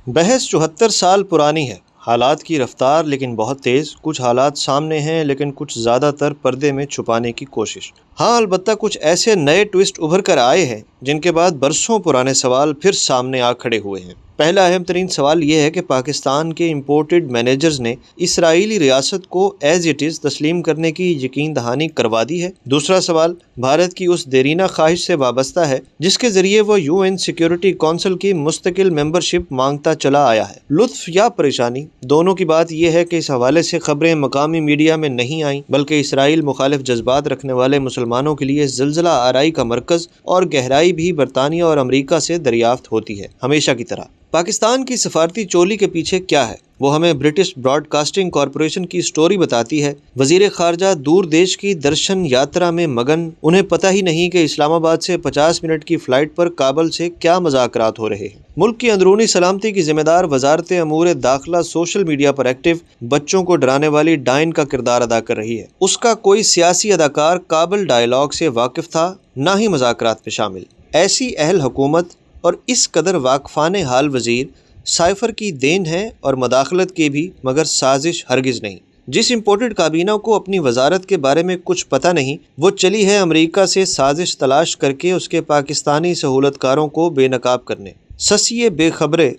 بحث 74 سال پرانی ہے۔ حالات کی رفتار لیکن بہت تیز، کچھ حالات سامنے ہیں لیکن کچھ زیادہ تر پردے میں چھپانے کی کوشش۔ ہاں، البتہ کچھ ایسے نئے ٹوسٹ ابھر کر آئے ہیں جن کے بعد برسوں پرانے سوال پھر سامنے آ کھڑے ہوئے ہیں۔ پہلا اہم ترین سوال یہ ہے کہ پاکستان کے امپورٹڈ مینیجرز نے اسرائیلی ریاست کو ایز اٹ از تسلیم کرنے کی یقین دہانی کروا دی ہے۔ دوسرا سوال بھارت کی اس دیرینہ خواہش سے وابستہ ہے جس کے ذریعے وہ UN سیکیورٹی کونسل کی مستقل ممبرشپ مانگتا چلا آیا ہے۔ لطف یا پریشانی، دونوں کی بات یہ ہے کہ اس حوالے سے خبریں مقامی میڈیا میں نہیں آئیں، بلکہ اسرائیل مخالف جذبات رکھنے والے مسلمانوں کے لیے زلزلہ آرائی کا مرکز اور گہرائی بھی برطانیہ اور امریکہ سے دریافت ہوتی ہے۔ ہمیشہ کی طرح پاکستان کی سفارتی چولی کے پیچھے کیا ہے، وہ ہمیں برٹش براڈ کاسٹنگ کارپوریشن کی سٹوری بتاتی ہے۔ وزیر خارجہ دور دیش کی درشن یاترا میں مگن، انہیں پتہ ہی نہیں کہ اسلام آباد سے 50 منٹ کی فلائٹ پر کابل سے کیا مذاکرات ہو رہے ہیں۔ ملک کی اندرونی سلامتی کی ذمہ دار وزارت امور داخلہ سوشل میڈیا پر ایکٹیو، بچوں کو ڈرانے والی ڈائن کا کردار ادا کر رہی ہے۔ اس کا کوئی سیاسی اداکار کابل ڈائیلاگ سے واقف تھا، نہ ہی مذاکرات میں شامل۔ ایسی اہل حکومت اور اس قدر واقفان حال وزیر سائفر کی دین ہے اور مداخلت کی بھی، مگر سازش ہرگز نہیں۔ جس امپورٹڈ کابینہ کو اپنی وزارت کے بارے میں کچھ پتہ نہیں، وہ چلی ہے امریکہ سے سازش تلاش کر کے اس کے پاکستانی سہولت کاروں کو بے نقاب کرنے۔ سسیے بے خبرے،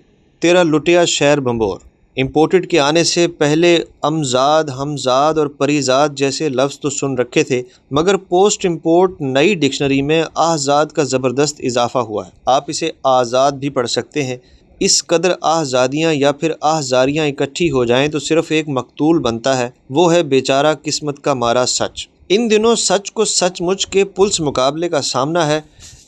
تیرا لٹیا شہر بمبور۔ امپورٹڈ کے آنے سے پہلے امزاد، ہمزاد اور پریزاد جیسے لفظ تو سن رکھے تھے، مگر پوسٹ امپورٹ نئی ڈکشنری میں آہزاد کا زبردست اضافہ ہوا ہے۔ آپ اسے آزاد بھی پڑھ سکتے ہیں۔ اس قدر آہزادیاں یا پھر آہزاریاں اکٹھی ہو جائیں تو صرف ایک مقتول بنتا ہے، وہ ہے بیچارہ قسمت کا مارا سچ۔ ان دنوں سچ کو سچ مچ کے پلس مقابلے کا سامنا ہے۔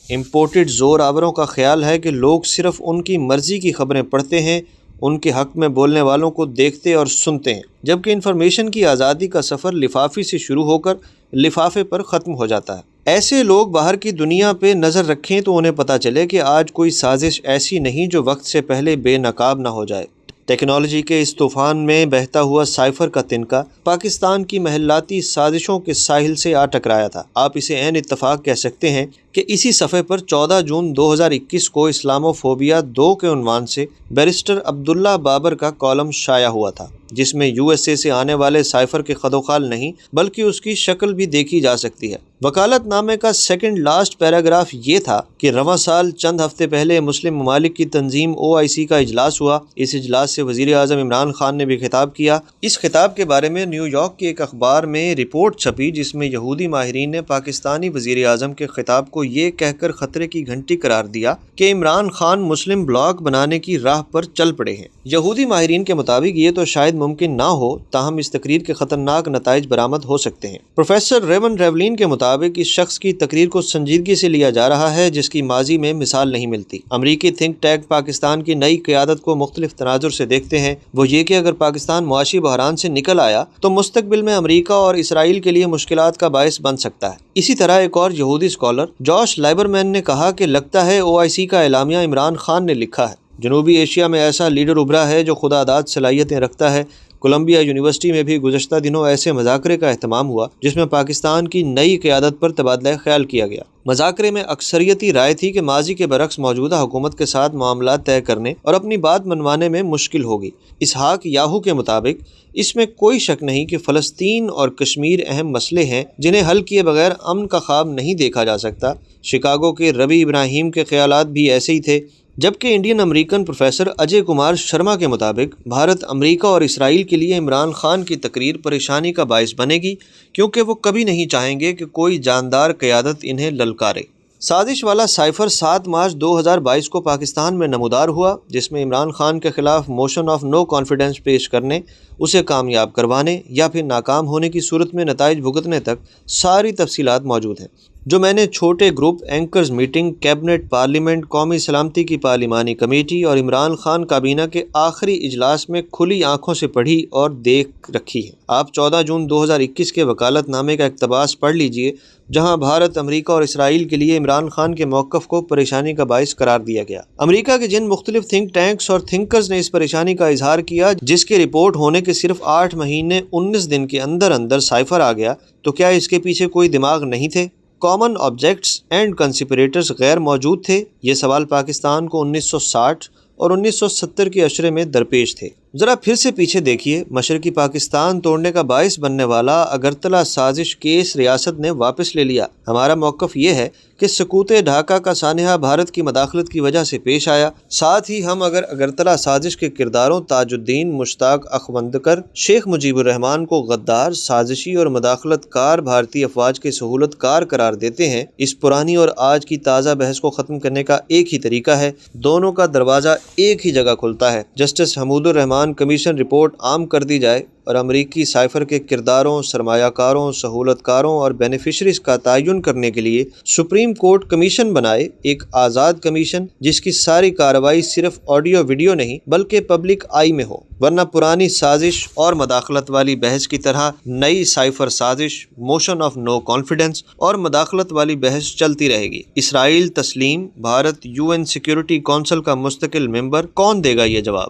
امپورٹڈ زور آوروں کا خیال ہے کہ لوگ صرف ان کی مرضی کی خبریں پڑھتے ہیں، ان کے حق میں بولنے والوں کو دیکھتے اور سنتے ہیں، جبکہ انفارمیشن کی آزادی کا سفر لفافی سے شروع ہو کر لفافے پر ختم ہو جاتا ہے۔ ایسے لوگ باہر کی دنیا پہ نظر رکھیں تو انہیں پتہ چلے کہ آج کوئی سازش ایسی نہیں جو وقت سے پہلے بے نقاب نہ ہو جائے۔ ٹیکنالوجی کے اس طوفان میں بہتا ہوا سائفر کا تنکا پاکستان کی محلاتی سازشوں کے ساحل سے آ ٹکرایا تھا۔ آپ اسے عین اتفاق کہہ سکتے ہیں کہ اسی صفحے پر 14 جون 2021 کو اسلامو فوبیا 2 کے عنوان سے بیرسٹر عبداللہ بابر کا کالم شائع ہوا تھا، جس میں USA سے آنے والے سائفر کے خدوخال نہیں بلکہ اس کی شکل بھی دیکھی جا سکتی ہے۔ وکالت نامے کا سیکنڈ لاسٹ پیراگراف یہ تھا کہ رواں سال چند ہفتے پہلے مسلم ممالک کی تنظیم OIC کا اجلاس ہوا۔ اس اجلاس سے وزیر اعظم عمران خان نے بھی خطاب کیا۔ اس خطاب کے بارے میں نیو یارک کی ایک اخبار میں رپورٹ چھپی جس میں یہودی ماہرین نے پاکستانی وزیر اعظم کے خطاب کو یہ کہہ کر خطرے کی گھنٹی قرار دیا کہ عمران خان مسلم بلاک بنانے کی راہ پر چل پڑے ہیں۔ یہودی ماہرین کے مطابق یہ تو شاید ممکن نہ ہو، تاہم اس تقریر کے خطرناک نتائج برآمد ہو سکتے ہیں۔ پروفیسر ریون ریولین کے مطابق اس شخص کی تقریر کو سنجیدگی سے لیا جا رہا ہے جس کی ماضی میں مثال نہیں ملتی۔ امریکی تھنک ٹینک پاکستان کی نئی قیادت کو مختلف تناظر سے دیکھتے ہیں، وہ یہ کہ اگر پاکستان معاشی بحران سے نکل آیا تو مستقبل میں امریکہ اور اسرائیل کے لیے مشکلات کا باعث بن سکتا ہے۔ اسی طرح ایک اور یہودی اسکالر جوش لائبرمین نے کہا کہ لگتا ہے OIC کا اعلامیہ عمران خان نے لکھا ہے۔ جنوبی ایشیا میں ایسا لیڈر ابھرا ہے جو خدا داد صلاحیتیں رکھتا ہے۔ کولمبیا یونیورسٹی میں بھی گزشتہ دنوں ایسے مذاکرے کا اہتمام ہوا جس میں پاکستان کی نئی قیادت پر تبادلہ خیال کیا گیا۔ مذاکرے میں اکثریتی رائے تھی کہ ماضی کے برعکس موجودہ حکومت کے ساتھ معاملات طے کرنے اور اپنی بات منوانے میں مشکل ہوگی۔ اسحاق یاہو کے مطابق اس میں کوئی شک نہیں کہ فلسطین اور کشمیر اہم مسئلے ہیں جنہیں حل کیے بغیر امن کا خواب نہیں دیکھا جا سکتا۔ شکاگو کے روی ابراہیم کے خیالات بھی ایسے ہی تھے، جبکہ Indian American professor Ajay Kumar Sharma کے مطابق بھارت، امریکہ اور اسرائیل کے لیے عمران خان کی تقریر پریشانی کا باعث بنے گی، کیونکہ وہ کبھی نہیں چاہیں گے کہ کوئی جاندار قیادت انہیں للکارے۔ سازش والا سائفر 7 مارچ 2022 کو پاکستان میں نمودار ہوا، جس میں عمران خان کے خلاف موشن آف نو کانفیڈنس پیش کرنے، اسے کامیاب کروانے یا پھر ناکام ہونے کی صورت میں نتائج بھگتنے تک ساری تفصیلات موجود ہیں، جو میں نے چھوٹے group, anchors meeting, cabinet, parliament, قومی سلامتی کی پارلیمانی کمیٹی اور عمران خان کابینہ کے آخری اجلاس میں کھلی آنکھوں سے پڑھی اور دیکھ رکھی ہے۔ آپ 14 جون 2021 کے وکالت نامے کا اقتباس پڑھ لیجئے، جہاں بھارت، امریکہ اور اسرائیل کے لیے عمران خان کے موقف کو پریشانی کا باعث قرار دیا گیا۔ امریکہ کے جن مختلف تھنک ٹینکس اور تھنکرز نے اس پریشانی کا اظہار کیا، جس کے رپورٹ ہونے کے صرف 8 مہینے 19 دن کے اندر اندر سائفر آ گیا، تو کیا اس کے پیچھے کوئی دماغ نہیں تھے؟ کامن آبجیکٹس اینڈ کنسپریٹرز غیر موجود تھے؟ یہ سوال پاکستان کو 1960 اور 1970 کے عشرے میں درپیش تھے۔ ذرا پھر سے پیچھے دیکھیے، مشرقی پاکستان توڑنے کا باعث بننے والا اگرتلا سازش کیس ریاست نے واپس لے لیا۔ ہمارا موقف یہ ہے کہ سکوت ڈھاکہ کا سانحہ بھارت کی مداخلت کی وجہ سے پیش آیا۔ ساتھ ہی ہم اگر اگرتلا سازش کے کرداروں تاج الدین، مشتاق اخوندکر، شیخ مجیب الرحمان کو غدار، سازشی اور مداخلت کار بھارتی افواج کے سہولت کار قرار دیتے ہیں، اس پرانی اور آج کی تازہ بحث کو ختم کرنے کا ایک ہی طریقہ ہے، دونوں کا دروازہ ایک ہی جگہ کھلتا ہے۔ جسٹس حمود الرحمان کمیشن رپورٹ عام کر دی جائے اور امریکی سائفر کے کرداروں، سرمایہ کاروں، سہولت کاروں اور بینیفیشریز کا تعین کرنے کے لیے سپریم کورٹ کمیشن بنائے، ایک آزاد کمیشن جس کی ساری کارروائی صرف آڈیو ویڈیو نہیں بلکہ پبلک آئی میں ہو، ورنہ پرانی سازش اور مداخلت والی بحث کی طرح نئی سائفر سازش، موشن آف نو کانفیڈنس اور مداخلت والی بحث چلتی رہے گی۔ اسرائیل تسلیم، بھارت UN سیکیورٹی کونسل کا مستقل ممبر، کون دے گا یہ جواب؟